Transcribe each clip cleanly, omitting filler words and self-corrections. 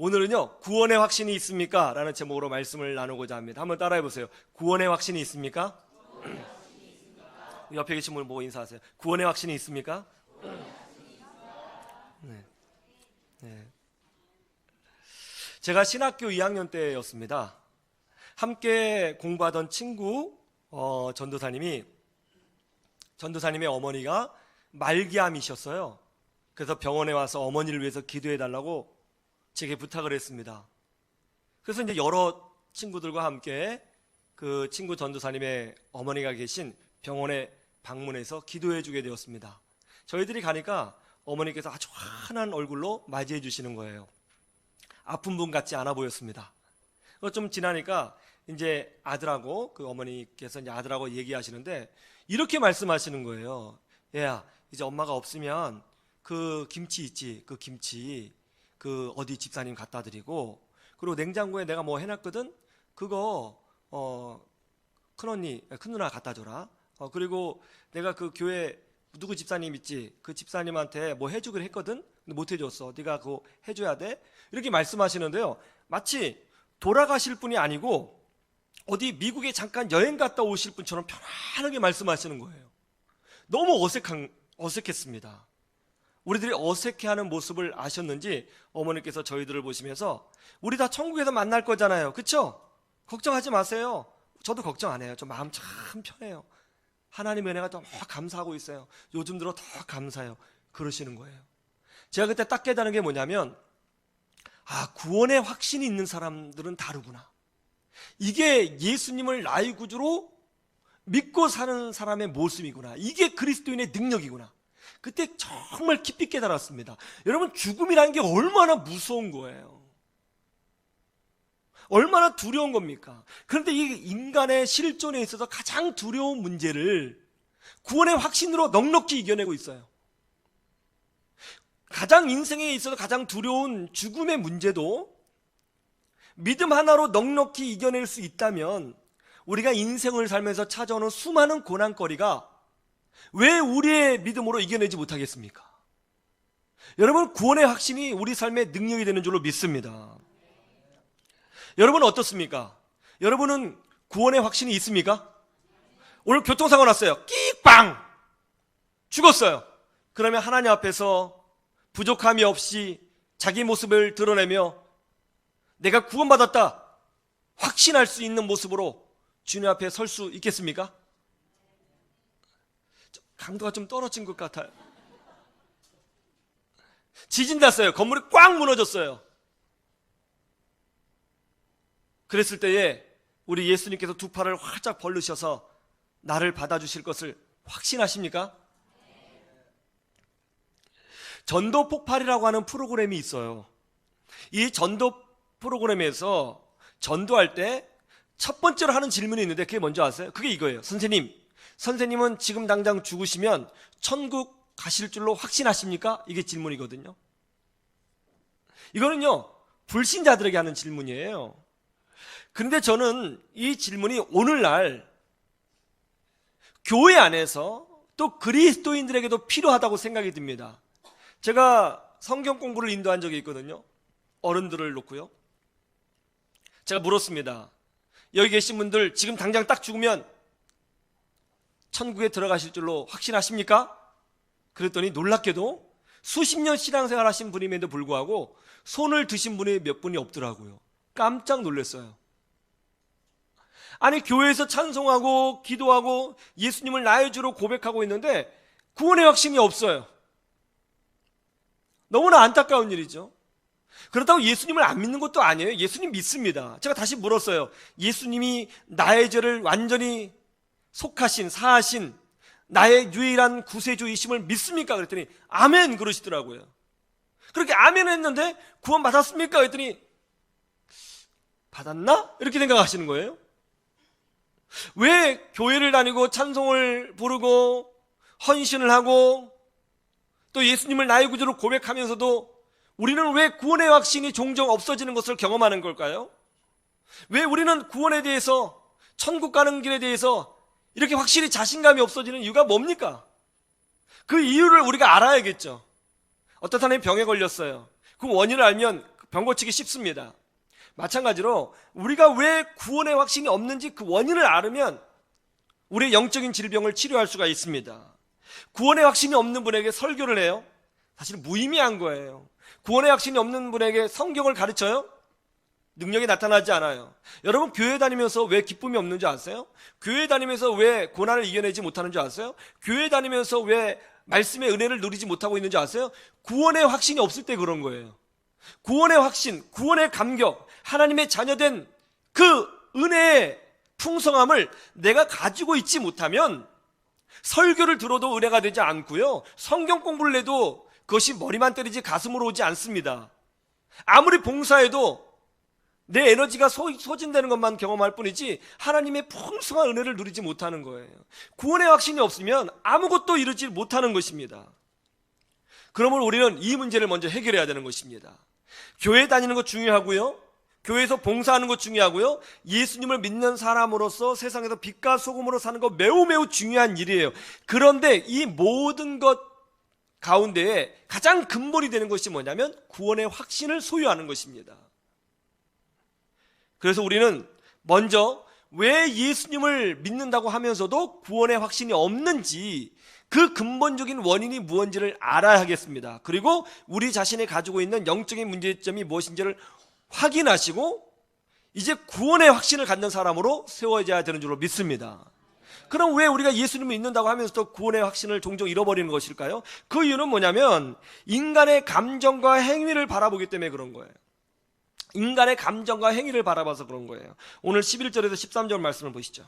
오늘은요, 구원의 확신이 있습니까? 라는 제목으로 말씀을 나누고자 합니다. 한번 따라해 보세요. 구원의 확신이 있습니까? 옆에 계신 분 보고 인사하세요. 구원의 확신이 있습니까? 네. 네. 제가 신학교 2학년 때였습니다. 함께 공부하던 친구 전도사님의 어머니가 말기암이셨어요. 그래서 병원에 와서 어머니를 위해서 기도해 달라고 제게 부탁을 했습니다. 그래서 이제 여러 친구들과 함께 그 친구 전도사님의 어머니가 계신 병원에 방문해서 기도해 주게 되었습니다. 저희들이 가니까 어머니께서 아주 환한 얼굴로 맞이해 주시는 거예요. 아픈 분 같지 않아 보였습니다. 좀 지나니까 이제 아들하고 그 어머니께서 이제 아들하고 얘기하시는데 이렇게 말씀하시는 거예요. 얘야, 이제 엄마가 없으면 그 김치 있지, 그 김치 그 어디 집사님 갖다 드리고, 그리고 냉장고에 내가 뭐 해놨거든. 그거 큰언니 큰 누나 갖다 줘라. 그리고 내가 그 교회 누구 집사님 있지, 그 집사님한테 뭐 해주기로 했거든. 근데 못 해줬어. 네가 그거 해줘야 돼. 이렇게 말씀하시는데요, 마치 돌아가실 분이 아니고 어디 미국에 잠깐 여행 갔다 오실 분처럼 편안하게 말씀하시는 거예요. 너무 어색했습니다. 우리들이 어색해하는 모습을 아셨는지 어머니께서 저희들을 보시면서 우리 다 천국에서 만날 거잖아요, 그쵸? 걱정하지 마세요. 저도 걱정 안 해요. 저 마음 참 편해요. 하나님의 은혜가 너무 감사하고 있어요. 요즘 들어 더 감사해요. 그러시는 거예요. 제가 그때 딱 깨달은 게 뭐냐면, 구원의 확신이 있는 사람들은 다르구나. 이게 예수님을 나의 구주로 믿고 사는 사람의 모습이구나. 이게 그리스도인의 능력이구나. 그때 정말 깊이 깨달았습니다. 여러분, 죽음이라는 게 얼마나 무서운 거예요. 얼마나 두려운 겁니까? 그런데 이 인간의 실존에 있어서 가장 두려운 문제를 구원의 확신으로 넉넉히 이겨내고 있어요. 가장 인생에 있어서 가장 두려운 죽음의 문제도 믿음 하나로 넉넉히 이겨낼 수 있다면, 우리가 인생을 살면서 찾아오는 수많은 고난거리가 왜 우리의 믿음으로 이겨내지 못하겠습니까? 여러분, 구원의 확신이 우리 삶의 능력이 되는 줄로 믿습니다. 여러분은 어떻습니까? 여러분은 구원의 확신이 있습니까? 오늘 교통사고 났어요. 끽빵! 죽었어요. 그러면 하나님 앞에서 부족함이 없이 자기 모습을 드러내며 내가 구원받았다 확신할 수 있는 모습으로 주님 앞에 설 수 있겠습니까? 강도가 좀 떨어진 것 같아요. 지진 났어요. 건물이 꽉 무너졌어요. 그랬을 때에 우리 예수님께서 두 팔을 활짝 벌리셔서 나를 받아주실 것을 확신하십니까? 전도 폭발이라고 하는 프로그램이 있어요. 이 전도 프로그램에서 전도할 때 첫 번째로 하는 질문이 있는데, 그게 뭔지 아세요? 그게 이거예요. 선생님은 지금 당장 죽으시면 천국 가실 줄로 확신하십니까? 이게 질문이거든요. 이거는요, 불신자들에게 하는 질문이에요. 그런데 저는 이 질문이 오늘날 교회 안에서 또 그리스도인들에게도 필요하다고 생각이 듭니다. 제가 성경 공부를 인도한 적이 있거든요. 어른들을 놓고요. 제가 물었습니다. 여기 계신 분들 지금 당장 딱 죽으면 천국에 들어가실 줄로 확신하십니까? 그랬더니 놀랍게도 수십 년 신앙생활 하신 분임에도 불구하고 손을 드신 분이 몇 분이 없더라고요. 깜짝 놀랐어요. 아니, 교회에서 찬송하고 기도하고 예수님을 나의 주로 고백하고 있는데 구원의 확신이 없어요. 너무나 안타까운 일이죠. 그렇다고 예수님을 안 믿는 것도 아니에요. 예수님 믿습니다. 제가 다시 물었어요. 예수님이 나의 죄를 완전히 속하신, 사하신 나의 유일한 구세주이심을 믿습니까? 그랬더니 아멘 그러시더라고요. 그렇게 아멘 했는데 구원 받았습니까? 그랬더니 받았나? 이렇게 생각하시는 거예요. 왜 교회를 다니고 찬송을 부르고 헌신을 하고 또 예수님을 나의 구주로 고백하면서도 우리는 왜 구원의 확신이 종종 없어지는 것을 경험하는 걸까요? 왜 우리는 구원에 대해서, 천국 가는 길에 대해서 이렇게 확실히 자신감이 없어지는 이유가 뭡니까? 그 이유를 우리가 알아야겠죠. 어떤 사람이 병에 걸렸어요. 그 원인을 알면 병고치기 쉽습니다. 마찬가지로 우리가 왜 구원의 확신이 없는지 그 원인을 알으면 우리의 영적인 질병을 치료할 수가 있습니다. 구원의 확신이 없는 분에게 설교를 해요? 사실 무의미한 거예요. 구원의 확신이 없는 분에게 성경을 가르쳐요? 능력이 나타나지 않아요. 여러분, 교회 다니면서 왜 기쁨이 없는 줄 아세요? 교회 다니면서 왜 고난을 이겨내지 못하는 줄 아세요? 교회 다니면서 왜 말씀의 은혜를 누리지 못하고 있는 줄 아세요? 구원의 확신이 없을 때 그런 거예요. 구원의 확신, 구원의 감격, 하나님의 자녀된 그 은혜의 풍성함을 내가 가지고 있지 못하면 설교를 들어도 은혜가 되지 않고요, 성경 공부를 해도 그것이 머리만 때리지 가슴으로 오지 않습니다. 아무리 봉사해도 내 에너지가 소진되는 것만 경험할 뿐이지 하나님의 풍성한 은혜를 누리지 못하는 거예요. 구원의 확신이 없으면 아무것도 이루지 못하는 것입니다. 그러므로 우리는 이 문제를 먼저 해결해야 되는 것입니다. 교회 다니는 것 중요하고요, 교회에서 봉사하는 것 중요하고요, 예수님을 믿는 사람으로서 세상에서 빛과 소금으로 사는 것 매우 중요한 일이에요. 그런데 이 모든 것 가운데에 가장 근본이 되는 것이 뭐냐면 구원의 확신을 소유하는 것입니다. 그래서 우리는 먼저 왜 예수님을 믿는다고 하면서도 구원의 확신이 없는지, 그 근본적인 원인이 무엇인지를 알아야 하겠습니다. 그리고 우리 자신이 가지고 있는 영적인 문제점이 무엇인지를 확인하시고 이제 구원의 확신을 갖는 사람으로 세워져야 되는 줄로 믿습니다. 그럼 왜 우리가 예수님을 믿는다고 하면서도 구원의 확신을 종종 잃어버리는 것일까요? 그 이유는 뭐냐면 인간의 감정과 행위를 바라보기 때문에 그런 거예요. 인간의 감정과 행위를 바라봐서 그런 거예요. 오늘 11절에서 13절 말씀을 보시죠.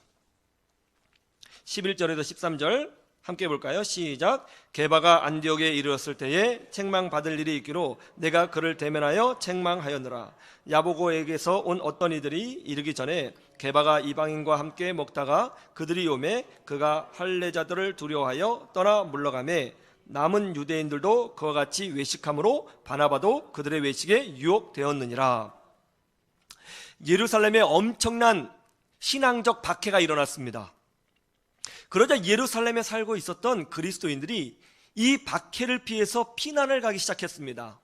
11절에서 13절 함께 볼까요? 시작. 게바가 안디옥에 이르렀을 때에 책망받을 일이 있기로 내가 그를 대면하여 책망하였느라. 야보고에게서 온 어떤 이들이 이르기 전에 게바가 이방인과 함께 먹다가 그들이 오매 그가 할례자들을 두려워하여 떠나 물러가매 남은 유대인들도 그와 같이 외식함으로 바나바도 그들의 외식에 유혹되었느니라. 예루살렘에 엄청난 신앙적 박해가 일어났습니다. 그러자 예루살렘에 살고 있었던 그리스도인들이 이 박해를 피해서 피난을 가기 시작했습니다.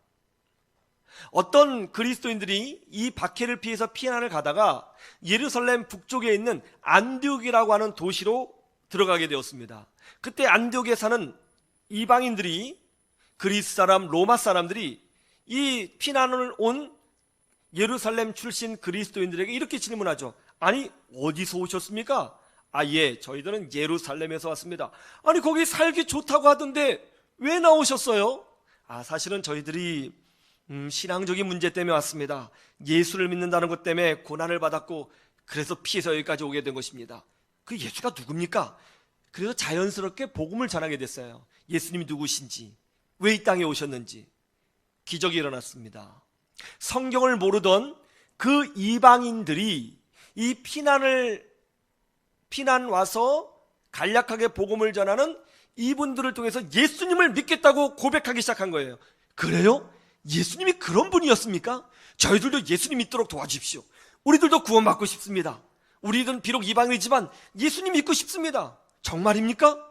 어떤 그리스도인들이 이 박해를 피해서 피난을 가다가 예루살렘 북쪽에 있는 안디옥이라고 하는 도시로 들어가게 되었습니다. 그때 안디옥에 사는 이방인들이, 그리스 사람, 로마 사람들이 이 피난을 온 예루살렘 출신 그리스도인들에게 이렇게 질문하죠. 아니, 어디서 오셨습니까? 아, 예, 저희들은 예루살렘에서 왔습니다. 아니, 거기 살기 좋다고 하던데 왜 나오셨어요? 아, 사실은 저희들이 신앙적인 문제 때문에 왔습니다. 예수를 믿는다는 것 때문에 고난을 받았고 그래서 피해서 여기까지 오게 된 것입니다. 그 예수가 누굽니까? 그래서 자연스럽게 복음을 전하게 됐어요. 예수님이 누구신지, 왜 이 땅에 오셨는지. 기적이 일어났습니다. 성경을 모르던 그 이방인들이 이 피난 와서 간략하게 복음을 전하는 이분들을 통해서 예수님을 믿겠다고 고백하기 시작한 거예요. 그래요? 예수님이 그런 분이었습니까? 저희들도 예수님 믿도록 도와주십시오. 우리들도 구원받고 싶습니다. 우리들은 비록 이방인이지만 예수님 믿고 싶습니다. 정말입니까?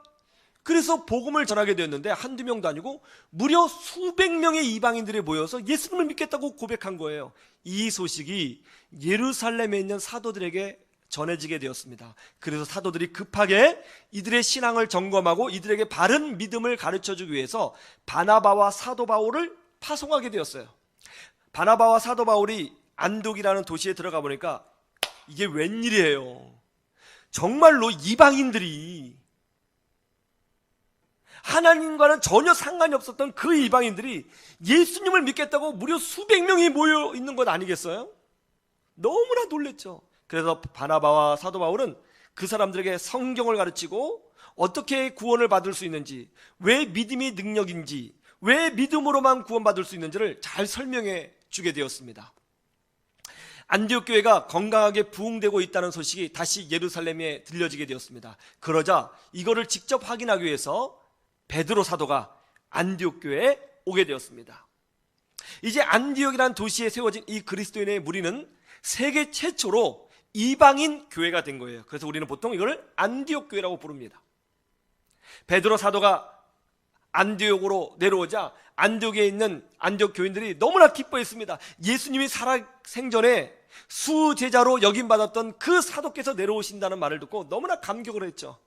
그래서 복음을 전하게 되었는데 한두 명도 아니고 무려 수백 명의 이방인들이 모여서 예수님을 믿겠다고 고백한 거예요. 이 소식이 예루살렘에 있는 사도들에게 전해지게 되었습니다. 그래서 사도들이 급하게 이들의 신앙을 점검하고 이들에게 바른 믿음을 가르쳐주기 위해서 바나바와 사도 바울을 파송하게 되었어요. 바나바와 사도 바울이 안독이라는 도시에 들어가 보니까 이게 웬일이에요. 정말로 이방인들이, 하나님과는 전혀 상관이 없었던 그 이방인들이 예수님을 믿겠다고 무려 수백 명이 모여 있는 것 아니겠어요? 너무나 놀랬죠. 그래서 바나바와 사도 바울은 그 사람들에게 성경을 가르치고 어떻게 구원을 받을 수 있는지, 왜 믿음이 능력인지, 왜 믿음으로만 구원받을 수 있는지를 잘 설명해 주게 되었습니다. 안디옥 교회가 건강하게 부흥되고 있다는 소식이 다시 예루살렘에 들려지게 되었습니다. 그러자 이거를 직접 확인하기 위해서 베드로 사도가 안디옥 교회에 오게 되었습니다. 이제 안디옥이라는 도시에 세워진 이 그리스도인의 무리는 세계 최초로 이방인 교회가 된 거예요. 그래서 우리는 보통 이걸 안디옥 교회라고 부릅니다. 베드로 사도가 안디옥으로 내려오자 안디옥에 있는 안디옥 교인들이 너무나 기뻐했습니다. 예수님이 살아생전에 수제자로 여김받았던 그 사도께서 내려오신다는 말을 듣고 너무나 감격을 했죠.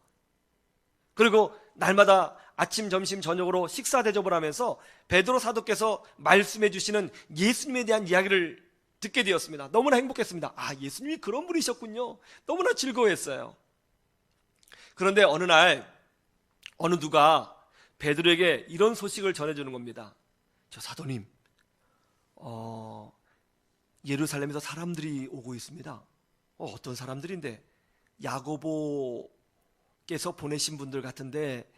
그리고 날마다 아침, 점심, 저녁으로 식사 대접을 하면서 베드로 사도께서 말씀해 주시는 예수님에 대한 이야기를 듣게 되었습니다. 너무나 행복했습니다. 아, 예수님이 그런 분이셨군요. 너무나 즐거워했어요. 그런데 어느 날 어느 누가 베드로에게 이런 소식을 전해주는 겁니다. 저 사도님, 예루살렘에서 사람들이 오고 있습니다. 어떤 사람들인데? 야고보께서 보내신 분들 같은데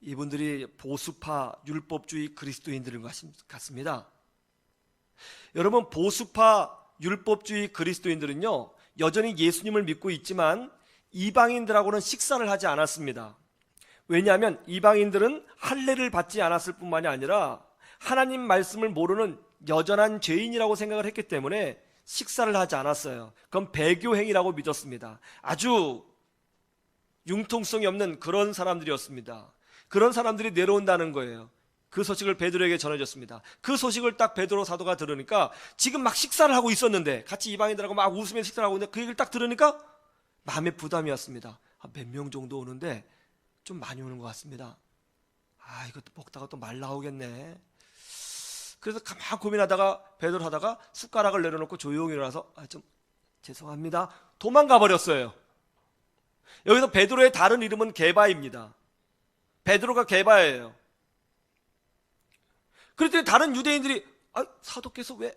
이분들이 보수파 율법주의 그리스도인들인 것 같습니다. 여러분, 보수파 율법주의 그리스도인들은요, 여전히 예수님을 믿고 있지만 이방인들하고는 식사를 하지 않았습니다. 왜냐하면 이방인들은 할례를 받지 않았을 뿐만이 아니라 하나님 말씀을 모르는 여전한 죄인이라고 생각을 했기 때문에 식사를 하지 않았어요. 그건 배교행위라고 믿었습니다. 아주 융통성이 없는 그런 사람들이었습니다. 그런 사람들이 내려온다는 거예요. 그 소식을 베드로에게 전해줬습니다. 그 소식을 딱 베드로 사도가 들으니까 지금 막 식사를 하고 있었는데, 같이 이방인들하고 막 웃으면서 식사를 하고 있는데 그 얘기를 딱 들으니까 마음에 부담이 왔습니다. 몇 명 정도 오는데 좀 많이 오는 것 같습니다. 이것도 먹다가 또 말 나오겠네. 그래서 가만 고민하다가 베드로 하다가 숟가락을 내려놓고 조용히 일어나서 좀 죄송합니다, 도망가 버렸어요. 여기서 베드로의 다른 이름은 게바입니다. 베드로가 게바예요. 그랬더니 다른 유대인들이 사도께서 왜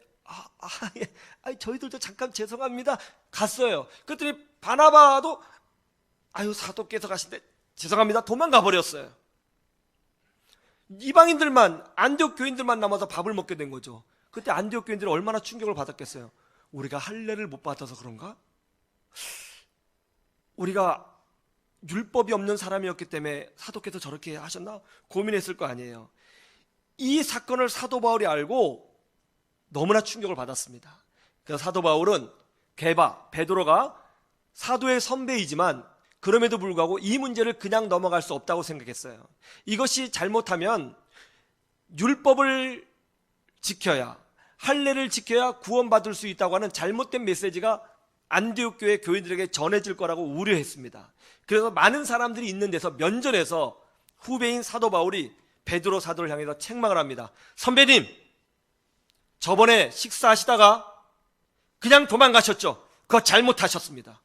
저희들도 잠깐 죄송합니다 갔어요. 그랬더니 바나바도 사도께서 가신데 죄송합니다 도망가 버렸어요. 이방인들만, 안디옥 교인들만 남아서 밥을 먹게 된 거죠. 그때 안디옥 교인들이 얼마나 충격을 받았겠어요. 우리가 할례를 못 받아서 그런가? 우리가 율법이 없는 사람이었기 때문에 사도께서 저렇게 하셨나? 고민했을 거 아니에요. 이 사건을 사도 바울이 알고 너무나 충격을 받았습니다. 그래서 사도 바울은 베드로가 사도의 선배이지만 그럼에도 불구하고 이 문제를 그냥 넘어갈 수 없다고 생각했어요. 이것이 잘못하면 율법을 지켜야, 할례를 지켜야 구원받을 수 있다고 하는 잘못된 메시지가 안디옥 교회 교인들에게 전해질 거라고 우려했습니다. 그래서 많은 사람들이 있는 데서 면전에서 후배인 사도 바울이 베드로 사도를 향해서 책망을 합니다. 선배님, 저번에 식사하시다가 그냥 도망가셨죠? 그거 잘못하셨습니다.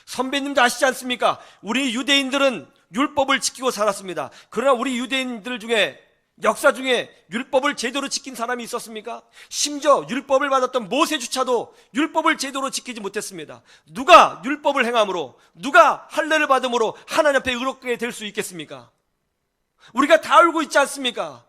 선배님도 아시지 않습니까? 우리 유대인들은 율법을 지키고 살았습니다. 그러나 우리 유대인들 중에, 역사 중에 율법을 제대로 지킨 사람이 있었습니까? 심지어 율법을 받았던 모세조차도 율법을 제대로 지키지 못했습니다. 누가 율법을 행함으로, 누가 할례를 받음으로 하나님 앞에 의롭게 될 수 있겠습니까? 우리가 다 알고 있지 않습니까?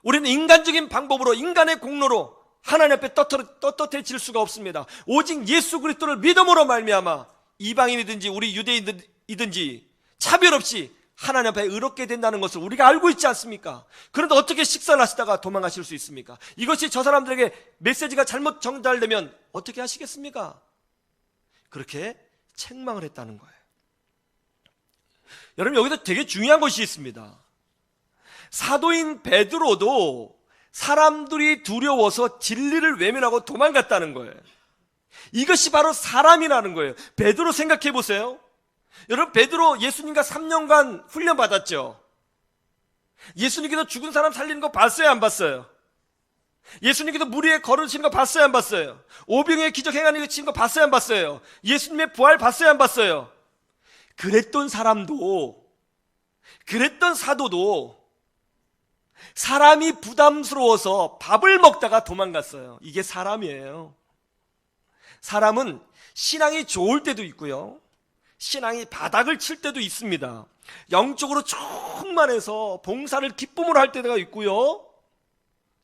우리는 인간적인 방법으로, 인간의 공로로 하나님 앞에 떳떳해질 수가 없습니다. 오직 예수 그리스도를 믿음으로 말미암아 이방인이든지 우리 유대인이든지 차별 없이 하나님 앞에 의롭게 된다는 것을 우리가 알고 있지 않습니까? 그런데 어떻게 식사를 하시다가 도망가실 수 있습니까? 이것이 저 사람들에게 메시지가 잘못 전달되면 어떻게 하시겠습니까? 그렇게 책망을 했다는 거예요. 여러분, 여기서 되게 중요한 것이 있습니다. 사도인 베드로도 사람들이 두려워서 진리를 외면하고 도망갔다는 거예요. 이것이 바로 사람이라는 거예요. 베드로 생각해 보세요. 여러분, 베드로 예수님과 3년간 훈련 받았죠. 예수님께서 죽은 사람 살리는 거 봤어요, 안 봤어요? 예수님께서 물 위에 걸으시는 거 봤어요, 안 봤어요? 오병이의 기적 행하는 거 봤어요, 안 봤어요? 예수님의 부활 봤어요, 안 봤어요? 그랬던 사람도, 그랬던 사도도 사람이 부담스러워서 밥을 먹다가 도망갔어요. 이게 사람이에요. 사람은 신앙이 좋을 때도 있고요, 신앙이 바닥을 칠 때도 있습니다. 영적으로 충만해서 봉사를 기쁨으로 할 때가 있고요,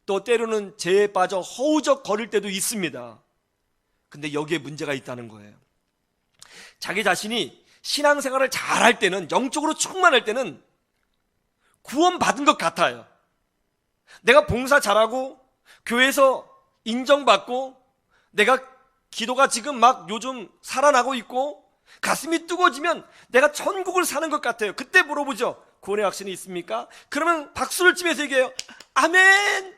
또 때로는 죄에 빠져 허우적거릴 때도 있습니다. 근데 여기에 문제가 있다는 거예요. 자기 자신이 신앙생활을 잘할 때는, 영적으로 충만할 때는 구원받은 것 같아요. 내가 봉사 잘하고 교회에서 인정받고 내가 기도가 지금 막 요즘 살아나고 있고 가슴이 뜨거워지면 내가 천국을 사는 것 같아요. 그때 물어보죠. 구원의 확신이 있습니까? 그러면 박수를 치면서 얘기해요. 아멘!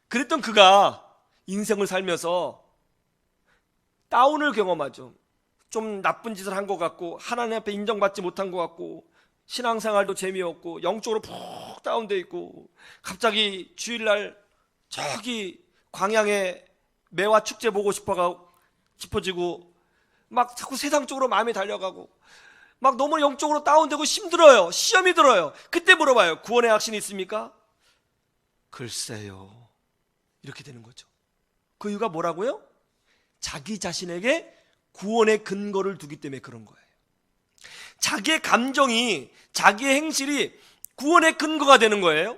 그랬던 그가 인생을 살면서 다운을 경험하죠. 좀 나쁜 짓을 한 것 같고, 하나님 앞에 인정받지 못한 것 같고, 신앙생활도 재미없고, 영적으로 푹 다운돼 있고, 갑자기 주일날 저기 광양에 매화 축제 보고 싶어지고, 막 자꾸 세상 쪽으로 마음이 달려가고, 막 너무 영적으로 다운되고 힘들어요. 시험이 들어요. 그때 물어봐요. 구원의 확신이 있습니까? 글쎄요. 이렇게 되는 거죠. 그 이유가 뭐라고요? 자기 자신에게 구원의 근거를 두기 때문에 그런 거예요. 자기의 감정이, 자기의 행실이 구원의 근거가 되는 거예요.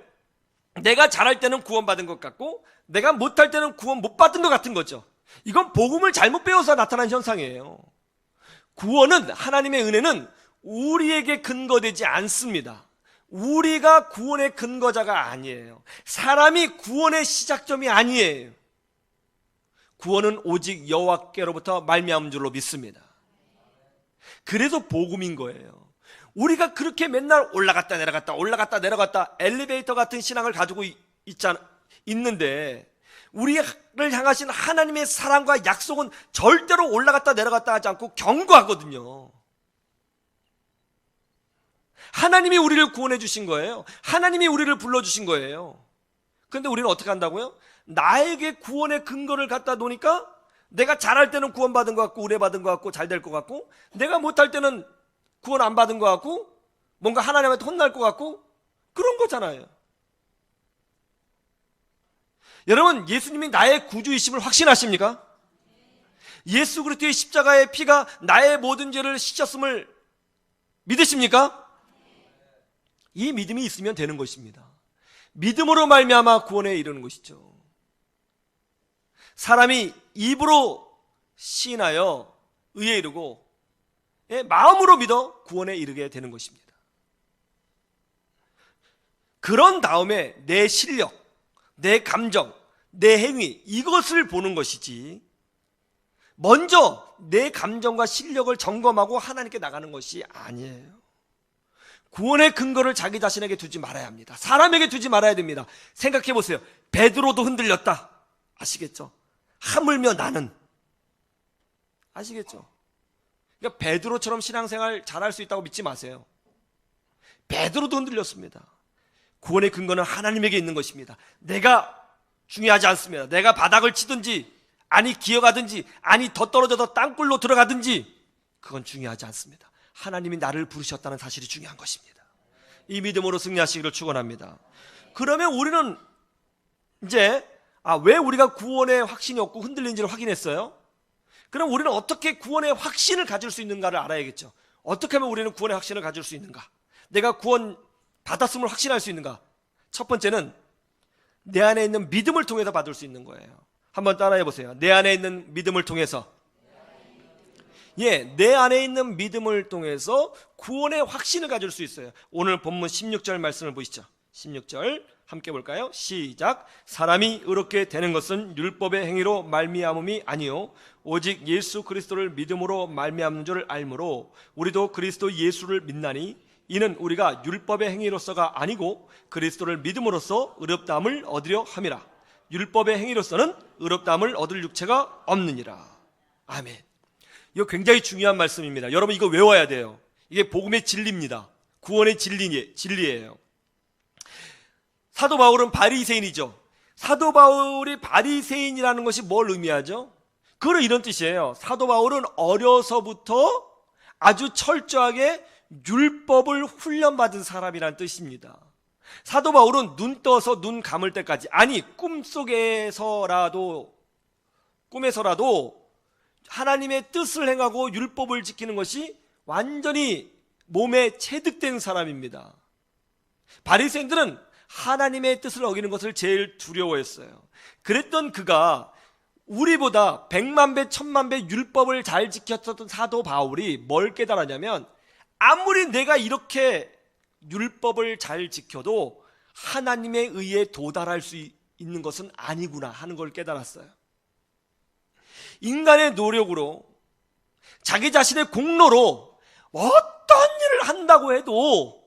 내가 잘할 때는 구원받은 것 같고, 내가 못할 때는 구원 못 받은 것 같은 거죠. 이건 복음을 잘못 배워서 나타난 현상이에요. 구원은, 하나님의 은혜는 우리에게 근거되지 않습니다. 우리가 구원의 근거자가 아니에요. 사람이 구원의 시작점이 아니에요. 구원은 오직 여호와께로부터 말미암은 줄로 믿습니다. 그래서 복음인 거예요. 우리가 그렇게 맨날 올라갔다 내려갔다 올라갔다 내려갔다 엘리베이터 같은 신앙을 가지고 있는데, 우리를 향하신 하나님의 사랑과 약속은 절대로 올라갔다 내려갔다 하지 않고 견고하거든요. 하나님이 우리를 구원해 주신 거예요. 하나님이 우리를 불러주신 거예요. 그런데 우리는 어떻게 한다고요? 나에게 구원의 근거를 갖다 놓으니까 내가 잘할 때는 구원받은 것 같고, 의뢰받은 것 같고, 잘 될 것 같고, 내가 못할 때는 구원 안 받은 것 같고, 뭔가 하나님한테 혼날 것 같고, 그런 거잖아요. 여러분, 예수님이 나의 구주이심을 확신하십니까? 예수 그리스도의 십자가의 피가 나의 모든 죄를 씻었음을 믿으십니까? 이 믿음이 있으면 되는 것입니다. 믿음으로 말미암아 구원에 이르는 것이죠. 사람이 입으로 시인하여 의에 이르고 마음으로 믿어 구원에 이르게 되는 것입니다. 그런 다음에 내 실력, 내 감정, 내 행위, 이것을 보는 것이지, 먼저 내 감정과 실력을 점검하고 하나님께 나가는 것이 아니에요. 구원의 근거를 자기 자신에게 두지 말아야 합니다. 사람에게 두지 말아야 됩니다. 생각해 보세요. 베드로도 흔들렸다. 아시겠죠? 하물며 나는. 아시겠죠? 그러니까 베드로처럼 신앙생활 잘할 수 있다고 믿지 마세요. 베드로도 흔들렸습니다. 구원의 근거는 하나님에게 있는 것입니다. 내가 중요하지 않습니다. 내가 바닥을 치든지, 아니 기어가든지, 아니 더 떨어져서 땅굴로 들어가든지, 그건 중요하지 않습니다. 하나님이 나를 부르셨다는 사실이 중요한 것입니다. 이 믿음으로 승리하시기를 축원합니다. 그러면 우리는 이제 왜 우리가 구원의 확신이 없고 흔들린지를 확인했어요? 그럼 우리는 어떻게 구원의 확신을 가질 수 있는가를 알아야겠죠. 어떻게 하면 우리는 구원의 확신을 가질 수 있는가? 내가 구원 받았음을 확신할 수 있는가? 첫 번째는 내 안에 있는 믿음을 통해서 받을 수 있는 거예요. 한번 따라해 보세요. 내 안에 있는 믿음을 통해서. 내 안에 있는 믿음을 통해서 구원의 확신을 가질 수 있어요. 오늘 본문 16절 말씀을 보시죠. 16절 함께 볼까요? 시작. 사람이 의롭게 되는 것은 율법의 행위로 말미암음이 아니요 오직 예수 그리스도를 믿음으로 말미암는 줄 알므로 우리도 그리스도 예수를 믿나니 이는 우리가 율법의 행위로서가 아니고 그리스도를 믿음으로써 의롭다함을 얻으려 함이라. 율법의 행위로서는 의롭다함을 얻을 육체가 없느니라. 아멘. 이거 굉장히 중요한 말씀입니다. 여러분 이거 외워야 돼요. 이게 복음의 진리입니다. 구원의 진리예요. 사도 바울은 바리새인이죠. 사도 바울이 바리새인이라는 것이 뭘 의미하죠? 그건 이런 뜻이에요. 사도 바울은 어려서부터 아주 철저하게 율법을 훈련받은 사람이란 뜻입니다. 사도 바울은 눈 떠서 눈 감을 때까지, 아니 꿈에서라도 하나님의 뜻을 행하고 율법을 지키는 것이 완전히 몸에 체득된 사람입니다. 바리새인들은 하나님의 뜻을 어기는 것을 제일 두려워했어요. 그랬던 그가 우리보다 100만 배, 1000만 배 율법을 잘 지켰던 사도 바울이 뭘 깨달았냐면, 아무리 내가 이렇게 율법을 잘 지켜도 하나님의 의에 도달할 수 있는 것은 아니구나 하는 걸 깨달았어요. 인간의 노력으로 자기 자신의 공로로 어떤 일을 한다고 해도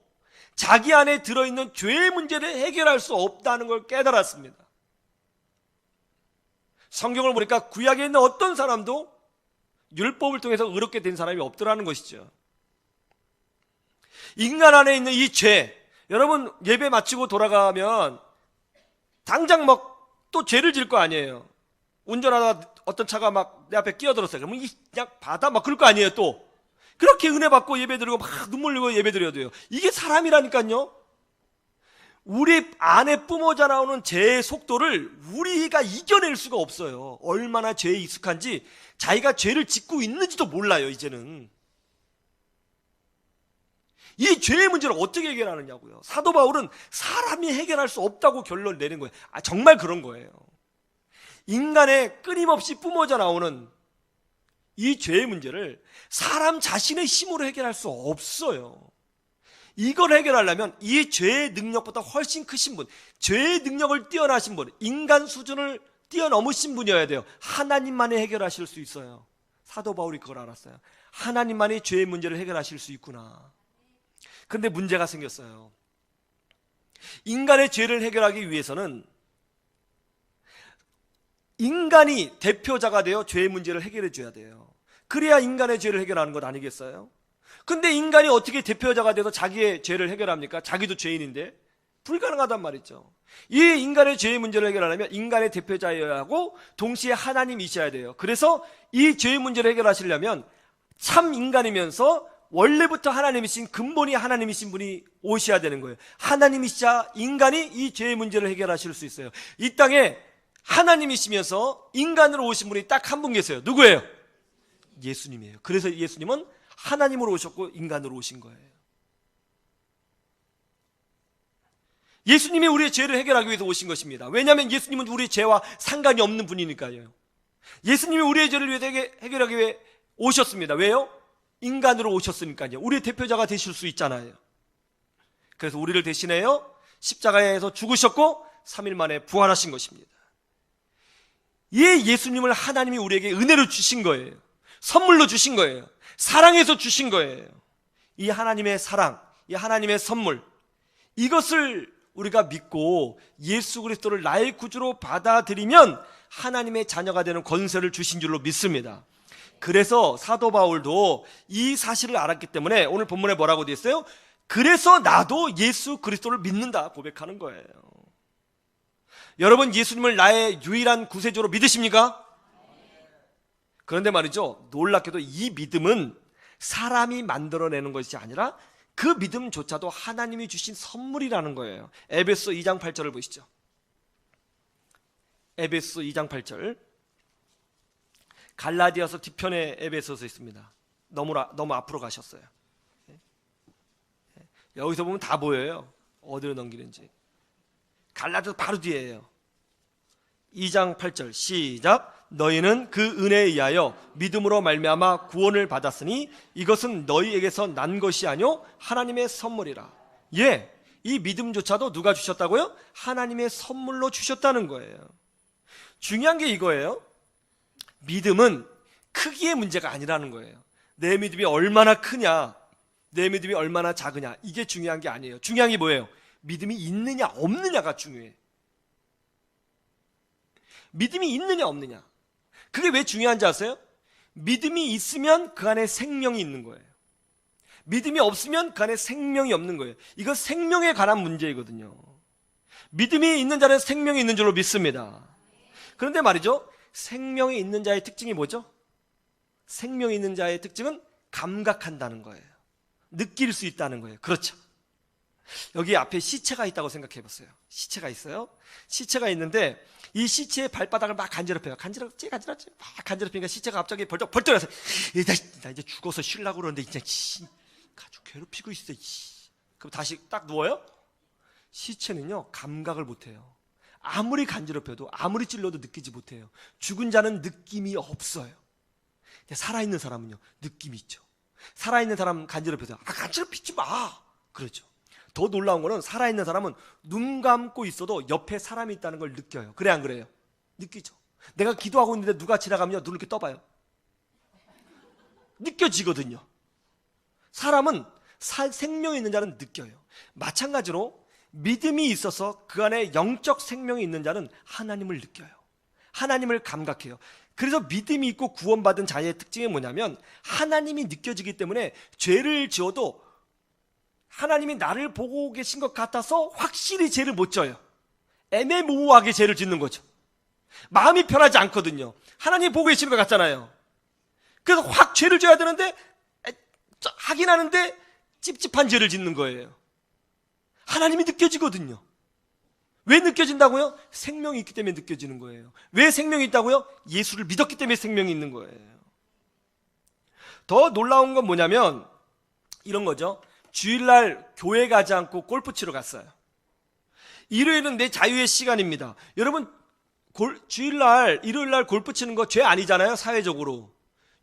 자기 안에 들어있는 죄의 문제를 해결할 수 없다는 걸 깨달았습니다. 성경을 보니까 구약에 있는 어떤 사람도 율법을 통해서 의롭게 된 사람이 없더라는 것이죠. 인간 안에 있는 이 죄, 여러분 예배 마치고 돌아가면 당장 막 또 죄를 지을 거 아니에요. 운전하다가 어떤 차가 막 내 앞에 끼어들었어요. 그러면 그냥 받아 막 그럴 거 아니에요. 또 그렇게 은혜 받고 예배 드리고 막 눈물 흘리고 예배 드려도요. 이게 사람이라니까요. 우리 안에 뿜어져 나오는 죄의 속도를 우리가 이겨낼 수가 없어요. 얼마나 죄에 익숙한지 자기가 죄를 짓고 있는지도 몰라요. 이제는 이 죄의 문제를 어떻게 해결하느냐고요. 사도 바울은 사람이 해결할 수 없다고 결론을 내는 거예요. 정말 그런 거예요. 인간의 끊임없이 뿜어져 나오는 이 죄의 문제를 사람 자신의 힘으로 해결할 수 없어요. 이걸 해결하려면 이 죄의 능력보다 훨씬 크신 분, 죄의 능력을 뛰어나신 분, 인간 수준을 뛰어넘으신 분이어야 돼요. 하나님만이 해결하실 수 있어요. 사도 바울이 그걸 알았어요. 하나님만이 죄의 문제를 해결하실 수 있구나. 그런데 문제가 생겼어요. 인간의 죄를 해결하기 위해서는 인간이 대표자가 되어 죄의 문제를 해결해 줘야 돼요. 그래야 인간의 죄를 해결하는 것 아니겠어요? 근데 인간이 어떻게 대표자가 돼서 자기의 죄를 해결합니까? 자기도 죄인인데 불가능하단 말이죠. 이 인간의 죄의 문제를 해결하려면 인간의 대표자여야 하고 동시에 하나님이셔야 돼요. 그래서 이 죄의 문제를 해결하시려면 참 인간이면서 원래부터 하나님이신, 근본이 하나님이신 분이 오셔야 되는 거예요. 하나님이시자 인간이 이 죄의 문제를 해결하실 수 있어요. 이 땅에 하나님이시면서 인간으로 오신 분이 딱 한 분 계세요. 누구예요? 예수님이에요. 그래서 예수님은 하나님으로 오셨고 인간으로 오신 거예요. 예수님이 우리의 죄를 해결하기 위해서 오신 것입니다. 왜냐하면 예수님은 우리의 죄와 상관이 없는 분이니까요. 예수님이 우리의 죄를 위해서 해결하기 위해 오셨습니다. 왜요? 인간으로 오셨으니까요. 우리의 대표자가 되실 수 있잖아요. 그래서 우리를 대신해요 십자가에서 죽으셨고 3일 만에 부활하신 것입니다. 이 예수님을 하나님이 우리에게 은혜로 주신 거예요. 선물로 주신 거예요. 사랑해서 주신 거예요. 이 하나님의 사랑, 이 하나님의 선물, 이것을 우리가 믿고 예수 그리스도를 나의 구주로 받아들이면 하나님의 자녀가 되는 권세를 주신 줄로 믿습니다. 그래서 사도 바울도 이 사실을 알았기 때문에 오늘 본문에 뭐라고 되어 있어요? 그래서 나도 예수 그리스도를 믿는다 고백하는 거예요. 여러분 예수님을 나의 유일한 구세주로 믿으십니까? 그런데 말이죠, 놀랍게도 이 믿음은 사람이 만들어내는 것이 아니라 그 믿음조차도 하나님이 주신 선물이라는 거예요. 에베소 2장 8절을 보시죠. 에베소 2장 8절. 갈라디아서 뒤편에 에베소서 있습니다. 너무 앞으로 가셨어요. 여기서 보면 다 보여요. 어디로 넘기는지. 갈라디아서 바로 뒤에예요. 2장 8절 시작. 너희는 그 은혜에 의하여 믿음으로 말미암아 구원을 받았으니 이것은 너희에게서 난 것이 아니요 하나님의 선물이라. 예, 이 믿음조차도 누가 주셨다고요? 하나님의 선물로 주셨다는 거예요. 중요한 게 이거예요. 믿음은 크기의 문제가 아니라는 거예요. 내 믿음이 얼마나 크냐, 내 믿음이 얼마나 작으냐, 이게 중요한 게 아니에요. 중요한 게 뭐예요? 믿음이 있느냐 없느냐가 중요해. 믿음이 있느냐 없느냐. 그게 왜 중요한지 아세요? 믿음이 있으면 그 안에 생명이 있는 거예요. 믿음이 없으면 그 안에 생명이 없는 거예요. 이거 생명에 관한 문제이거든요. 믿음이 있는 자는 생명이 있는 줄로 믿습니다. 그런데 말이죠, 생명이 있는 자의 특징이 뭐죠? 생명이 있는 자의 특징은 감각한다는 거예요. 느낄 수 있다는 거예요. 그렇죠. 여기 앞에 시체가 있다고 생각해 보세요. 시체가 있어요. 시체가 있는데 이 시체의 발바닥을 막 간지럽혀요. 간지럽지 막 간지럽히니까 시체가 갑자기 벌떡 벌떡해서 나 이제 죽어서 쉬려고 그러는데 이제 아주 괴롭히고 있어. 그럼 다시 딱 누워요. 시체는요 감각을 못해요. 아무리 간지럽혀도 아무리 찔러도 느끼지 못해요. 죽은 자는 느낌이 없어요. 살아있는 사람은요 느낌이 있죠. 살아있는 사람 간지럽혀서 간지럽히지 마 그러죠. 더 놀라운 거는 살아있는 사람은 눈 감고 있어도 옆에 사람이 있다는 걸 느껴요. 그래 안 그래요? 느끼죠. 내가 기도하고 있는데 누가 지나가면 눈을 이렇게 떠봐요. 느껴지거든요. 사람은 생명이 있는 자는 느껴요. 마찬가지로 믿음이 있어서 그 안에 영적 생명이 있는 자는 하나님을 느껴요. 하나님을 감각해요. 그래서 믿음이 있고 구원받은 자의 특징이 뭐냐면 하나님이 느껴지기 때문에 죄를 지어도 하나님이 나를 보고 계신 것 같아서 확실히 죄를 못 져요. 애매모호하게 죄를 짓는 거죠. 마음이 편하지 않거든요. 하나님 보고 계시는 것 같잖아요. 그래서 확 죄를 져야 되는데 하긴 하는데 찝찝한 죄를 짓는 거예요. 하나님이 느껴지거든요. 왜 느껴진다고요? 생명이 있기 때문에 느껴지는 거예요. 왜 생명이 있다고요? 예수를 믿었기 때문에 생명이 있는 거예요. 더 놀라운 건 뭐냐면 이런 거죠. 주일날 교회 가지 않고 골프 치러 갔어요. 일요일은 내 자유의 시간입니다. 여러분 주일날 일요일날 골프 치는 거 죄 아니잖아요. 사회적으로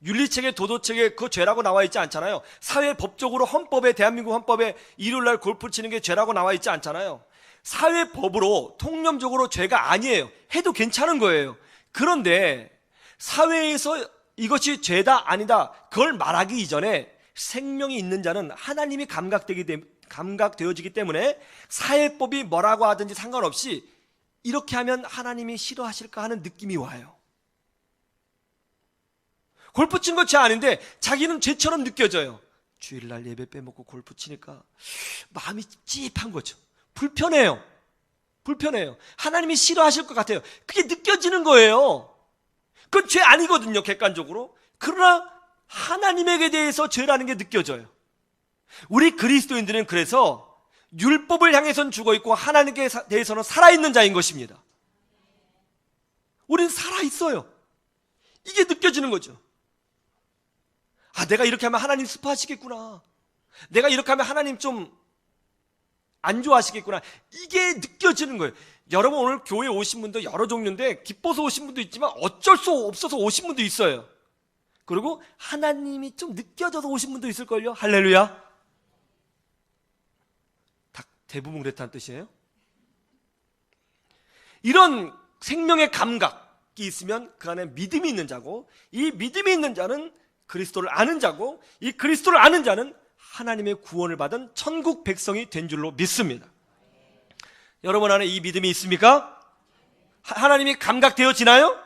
윤리책에 도덕책에 그거 죄라고 나와 있지 않잖아요. 사회법적으로 헌법에 대한민국 헌법에 일요일날 골프 치는 게 죄라고 나와 있지 않잖아요. 사회법으로 통념적으로 죄가 아니에요. 해도 괜찮은 거예요. 그런데 사회에서 이것이 죄다 아니다 그걸 말하기 이전에 생명이 있는 자는 하나님이 감각되어지기 때문에 사회법이 뭐라고 하든지 상관없이 이렇게 하면 하나님이 싫어하실까 하는 느낌이 와요. 골프 친 거 죄 아닌데 자기는 죄처럼 느껴져요. 주일날 예배 빼먹고 골프 치니까 마음이 찝찝한 거죠. 불편해요. 하나님이 싫어하실 것 같아요. 그게 느껴지는 거예요. 그건 죄 아니거든요, 객관적으로. 그러나 하나님에게 대해서 죄라는 게 느껴져요. 우리 그리스도인들은 그래서 율법을 향해서는 죽어있고 하나님께 대해서는 살아있는 자인 것입니다. 우리는 살아있어요. 이게 느껴지는 거죠. 내가 이렇게 하면 하나님 슬퍼하시겠구나. 내가 이렇게 하면 하나님 좀 안 좋아하시겠구나. 이게 느껴지는 거예요. 여러분 오늘 교회에 오신 분도 여러 종류인데 기뻐서 오신 분도 있지만 어쩔 수 없어서 오신 분도 있어요. 그리고 하나님이 좀 느껴져서 오신 분도 있을걸요. 할렐루야. 대부분 그랬다는 뜻이에요. 이런 생명의 감각이 있으면 그 안에 믿음이 있는 자고, 이 믿음이 있는 자는 그리스도를 아는 자고, 이 그리스도를 아는 자는 하나님의 구원을 받은 천국 백성이 된 줄로 믿습니다. 여러분 안에 이 믿음이 있습니까? 하나님이 감각되어지나요?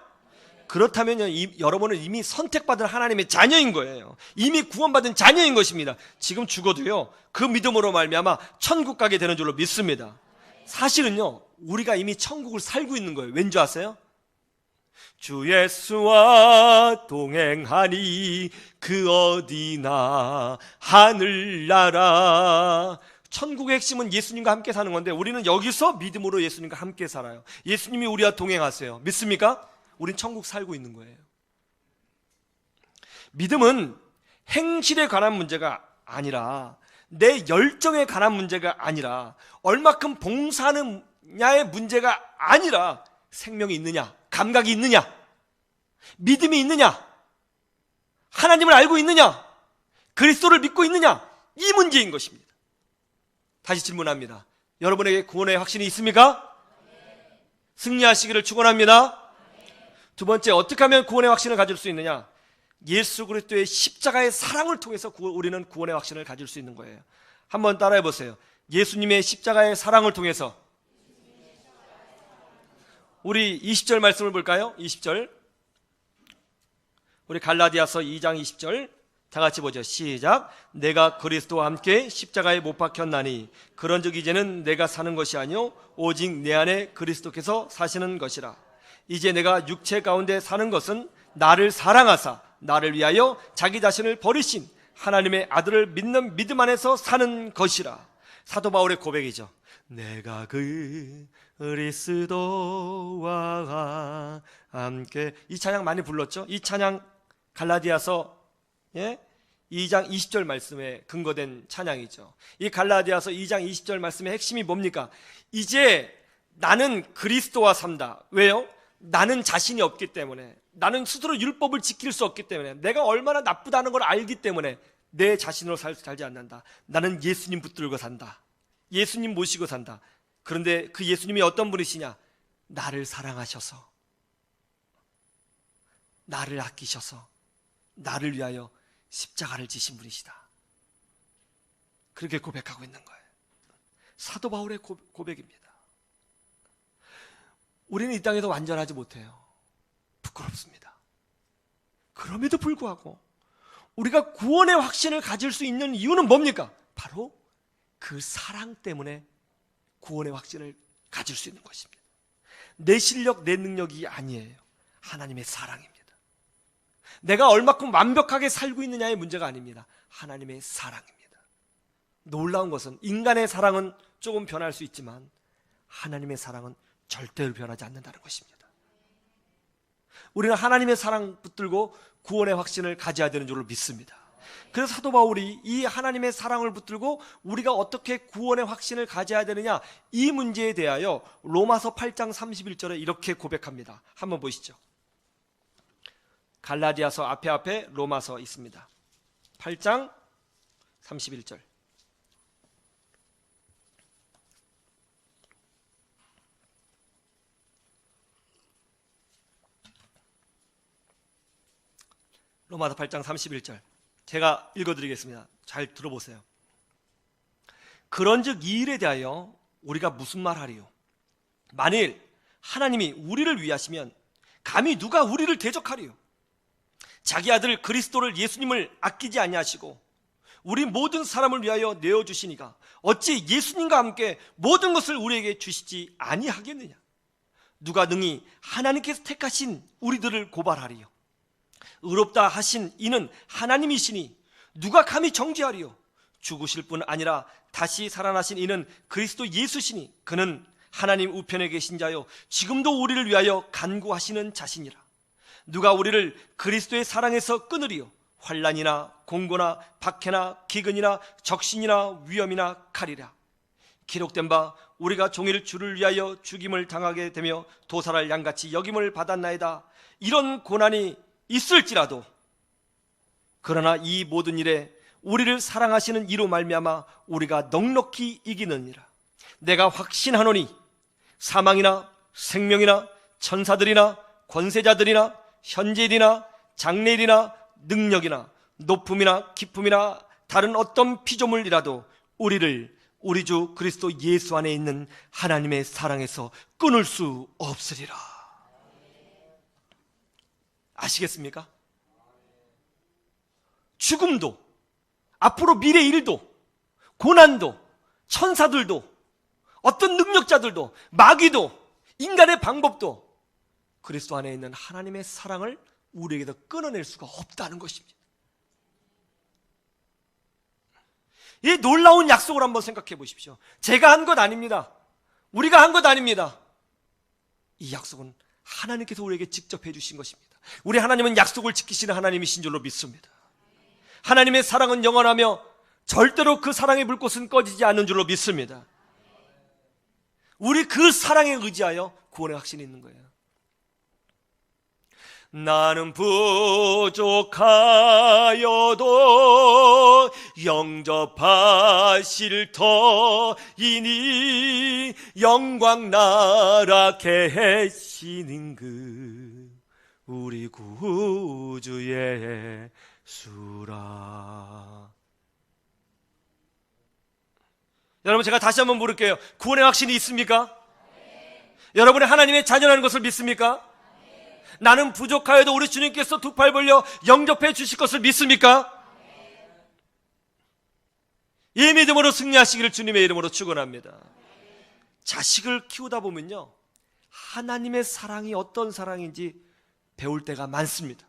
그렇다면 여러분은 이미 선택받은 하나님의 자녀인 거예요. 이미 구원받은 자녀인 것입니다. 지금 죽어도요 그 믿음으로 말미암아 천국 가게 되는 줄로 믿습니다. 사실은요 우리가 이미 천국을 살고 있는 거예요. 왠지 아세요? 주 예수와 동행하니 그 어디나 하늘나라. 천국의 핵심은 예수님과 함께 사는 건데 우리는 여기서 믿음으로 예수님과 함께 살아요. 예수님이 우리와 동행하세요. 믿습니까? 우린 천국 살고 있는 거예요. 믿음은 행실에 관한 문제가 아니라 내 열정에 관한 문제가 아니라 얼마큼 봉사하느냐의 문제가 아니라 생명이 있느냐, 감각이 있느냐, 믿음이 있느냐, 하나님을 알고 있느냐, 그리스도를 믿고 있느냐, 이 문제인 것입니다. 다시 질문합니다. 여러분에게 구원의 확신이 있습니까? 승리하시기를 축원합니다. 두 번째, 어떻게 하면 구원의 확신을 가질 수 있느냐? 예수 그리스도의 십자가의 사랑을 통해서 우리는 구원의 확신을 가질 수 있는 거예요. 한번 따라해 보세요. 예수님의 십자가의 사랑을 통해서. 우리 20절 말씀을 볼까요? 20절. 우리 갈라디아서 2장 20절 다 같이 보죠. 시작. 내가 그리스도와 함께 십자가에 못 박혔나니 그런즉 이제는 내가 사는 것이 아니요 오직 내 안에 그리스도께서 사시는 것이라. 이제 내가 육체 가운데 사는 것은 나를 사랑하사 나를 위하여 자기 자신을 버리신 하나님의 아들을 믿는 믿음 안에서 사는 것이라. 사도 바울의 고백이죠. 내가 그리스도와 함께. 이 찬양 많이 불렀죠. 이 찬양 갈라디아서 2장 20절 말씀에 근거된 찬양이죠. 이 갈라디아서 2장 20절 말씀의 핵심이 뭡니까? 이제 나는 그리스도와 산다. 왜요? 나는 자신이 없기 때문에, 나는 스스로 율법을 지킬 수 없기 때문에, 내가 얼마나 나쁘다는 걸 알기 때문에 내 자신으로 살지 않는다. 나는 예수님 붙들고 산다. 예수님 모시고 산다. 그런데 그 예수님이 어떤 분이시냐? 나를 사랑하셔서, 나를 아끼셔서, 나를 위하여 십자가를 지신 분이시다. 그렇게 고백하고 있는 거예요. 사도 바울의 고백입니다. 우리는 이 땅에서 완전하지 못해요. 부끄럽습니다. 그럼에도 불구하고 우리가 구원의 확신을 가질 수 있는 이유는 뭡니까? 바로 그 사랑 때문에 구원의 확신을 가질 수 있는 것입니다. 내 실력, 내 능력이 아니에요. 하나님의 사랑입니다. 내가 얼마큼 완벽하게 살고 있느냐의 문제가 아닙니다. 하나님의 사랑입니다. 놀라운 것은 인간의 사랑은 조금 변할 수 있지만 하나님의 사랑은 절대로 변하지 않는다는 것입니다. 우리는 하나님의 사랑 붙들고 구원의 확신을 가져야 되는 줄로 믿습니다. 그래서 사도 바울이 이 하나님의 사랑을 붙들고 우리가 어떻게 구원의 확신을 가져야 되느냐, 이 문제에 대하여 로마서 8장 31절에 이렇게 고백합니다. 한번 보시죠. 갈라디아서 앞에 로마서 있습니다. 8장 31절. 로마서 8장 31절. 제가 읽어드리겠습니다. 잘 들어보세요. 그런즉 이 일에 대하여 우리가 무슨 말하리요? 만일 하나님이 우리를 위하시면 감히 누가 우리를 대적하리요? 자기 아들 그리스도를, 예수님을 아끼지 아니하시고 우리 모든 사람을 위하여 내어주시니가 어찌 예수님과 함께 모든 것을 우리에게 주시지 아니하겠느냐? 누가 능히 하나님께서 택하신 우리들을 고발하리요? 의롭다 하신 이는 하나님이시니 누가 감히 정죄하리요? 죽으실 뿐 아니라 다시 살아나신 이는 그리스도 예수시니 그는 하나님 우편에 계신 자요 지금도 우리를 위하여 간구하시는 자신이라. 누가 우리를 그리스도의 사랑에서 끊으리요? 환난이나 공고나 박해나 기근이나 적신이나 위험이나 칼이라. 기록된 바 우리가 종일 주를 위하여 죽임을 당하게 되며 도살할 양같이 여김을 받았나이다. 이런 고난이 있을지라도 그러나 이 모든 일에 우리를 사랑하시는 이로 말미암아 우리가 넉넉히 이기느니라. 내가 확신하노니 사망이나 생명이나 천사들이나 권세자들이나 현재일이나 장래일이나 능력이나 높음이나 깊음이나 다른 어떤 피조물이라도 우리를 우리 주 그리스도 예수 안에 있는 하나님의 사랑에서 끊을 수 없으리라. 아시겠습니까? 죽음도, 앞으로 미래 일도, 고난도, 천사들도, 어떤 능력자들도, 마귀도, 인간의 방법도 그리스도 안에 있는 하나님의 사랑을 우리에게서 끊어낼 수가 없다는 것입니다. 이 놀라운 약속을 한번 생각해 보십시오. 제가 한 것 아닙니다. 우리가 한 것 아닙니다. 이 약속은 하나님께서 우리에게 직접 해주신 것입니다. 우리 하나님은 약속을 지키시는 하나님이신 줄로 믿습니다. 하나님의 사랑은 영원하며 절대로 그 사랑의 불꽃은 꺼지지 않는 줄로 믿습니다. 우리 그 사랑에 의지하여 구원의 확신이 있는 거예요. 나는 부족하여도 영접하실 터이니 영광 나라 계시는 그 우리 구주의 수라. 여러분, 제가 다시 한번 물을게요. 구원의 확신이 있습니까? 네. 여러분의 하나님의 자녀라는 것을 믿습니까? 네. 나는 부족하여도 우리 주님께서 두 팔 벌려 영접해 주실 것을 믿습니까? 네. 이 믿음으로 승리하시기를 주님의 이름으로 축원합니다. 네. 자식을 키우다 보면요, 하나님의 사랑이 어떤 사랑인지 배울 때가 많습니다.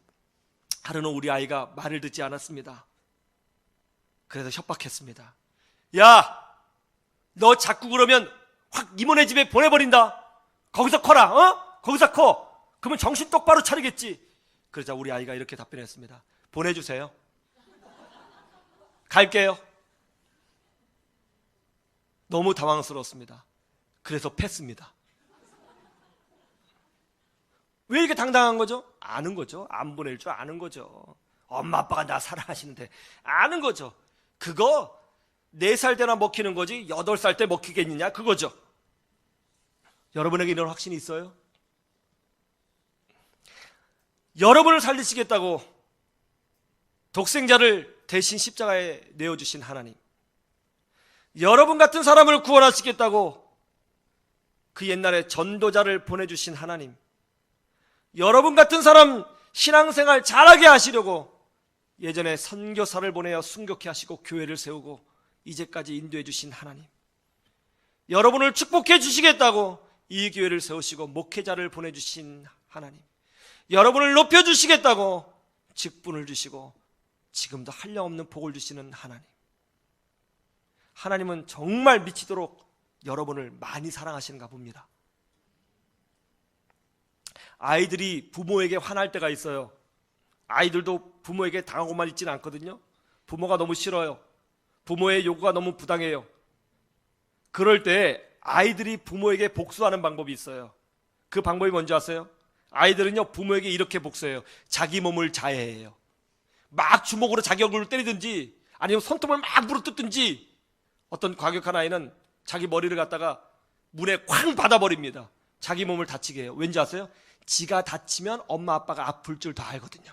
하루는 우리 아이가 말을 듣지 않았습니다. 그래서 협박했습니다. 야, 너 자꾸 그러면 확 이모네 집에 보내버린다. 거기서 커라. 거기서 커. 그러면 정신 똑바로 차리겠지. 그러자 우리 아이가 이렇게 답변했습니다. 보내주세요. 갈게요. 너무 당황스러웠습니다. 그래서 팼습니다. 왜 이렇게 당당한 거죠? 아는 거죠. 안 보낼 줄 아는 거죠. 엄마 아빠가 나 사랑하시는데 아는 거죠. 그거 4살 때나 먹히는 거지 8살 때 먹히겠느냐 그거죠. 여러분에게 이런 확신이 있어요? 여러분을 살리시겠다고 독생자를 대신 십자가에 내어주신 하나님, 여러분 같은 사람을 구원하시겠다고 그 옛날에 전도자를 보내주신 하나님, 여러분 같은 사람 신앙생활 잘하게 하시려고 예전에 선교사를 보내어 순교케 하시고 교회를 세우고 이제까지 인도해 주신 하나님, 여러분을 축복해 주시겠다고 이 교회를 세우시고 목회자를 보내주신 하나님, 여러분을 높여주시겠다고 직분을 주시고 지금도 한량없는 복을 주시는 하나님, 하나님은 정말 미치도록 여러분을 많이 사랑하시는가 봅니다. 아이들이 부모에게 화날 때가 있어요. 아이들도 부모에게 당하고만 있지는 않거든요. 부모가 너무 싫어요. 부모의 요구가 너무 부당해요. 그럴 때 아이들이 부모에게 복수하는 방법이 있어요. 그 방법이 뭔지 아세요? 아이들은요, 부모에게 이렇게 복수해요. 자기 몸을 자해해요. 막 주먹으로 자기 얼굴을 때리든지 아니면 손톱을 막 물어뜯든지, 어떤 과격한 아이는 자기 머리를 갖다가 물에 쾅 받아버립니다. 자기 몸을 다치게 해요. 왠지 아세요? 지가 다치면 엄마 아빠가 아플 줄 다 알거든요.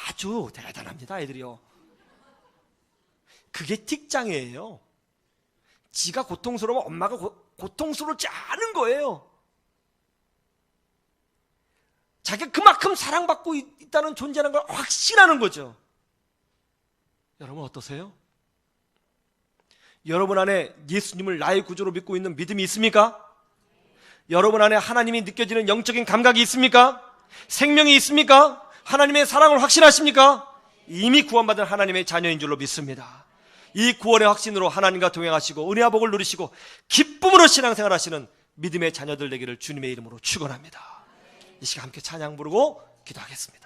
아주 대단합니다, 아이들이요. 그게 틱장애예요. 지가 고통스러우면 엄마가 고통스럽지 않은 거예요. 자기가 그만큼 사랑받고 있다는 존재라는 걸 확신하는 거죠. 여러분 어떠세요? 여러분 안에 예수님을 나의 구주로 믿고 있는 믿음이 있습니까? 여러분 안에 하나님이 느껴지는 영적인 감각이 있습니까? 생명이 있습니까? 하나님의 사랑을 확신하십니까? 이미 구원받은 하나님의 자녀인 줄로 믿습니다. 이 구원의 확신으로 하나님과 동행하시고 은혜와 복을 누리시고 기쁨으로 신앙생활 하시는 믿음의 자녀들 되기를 주님의 이름으로 축원합니다. 이 시간 함께 찬양 부르고 기도하겠습니다.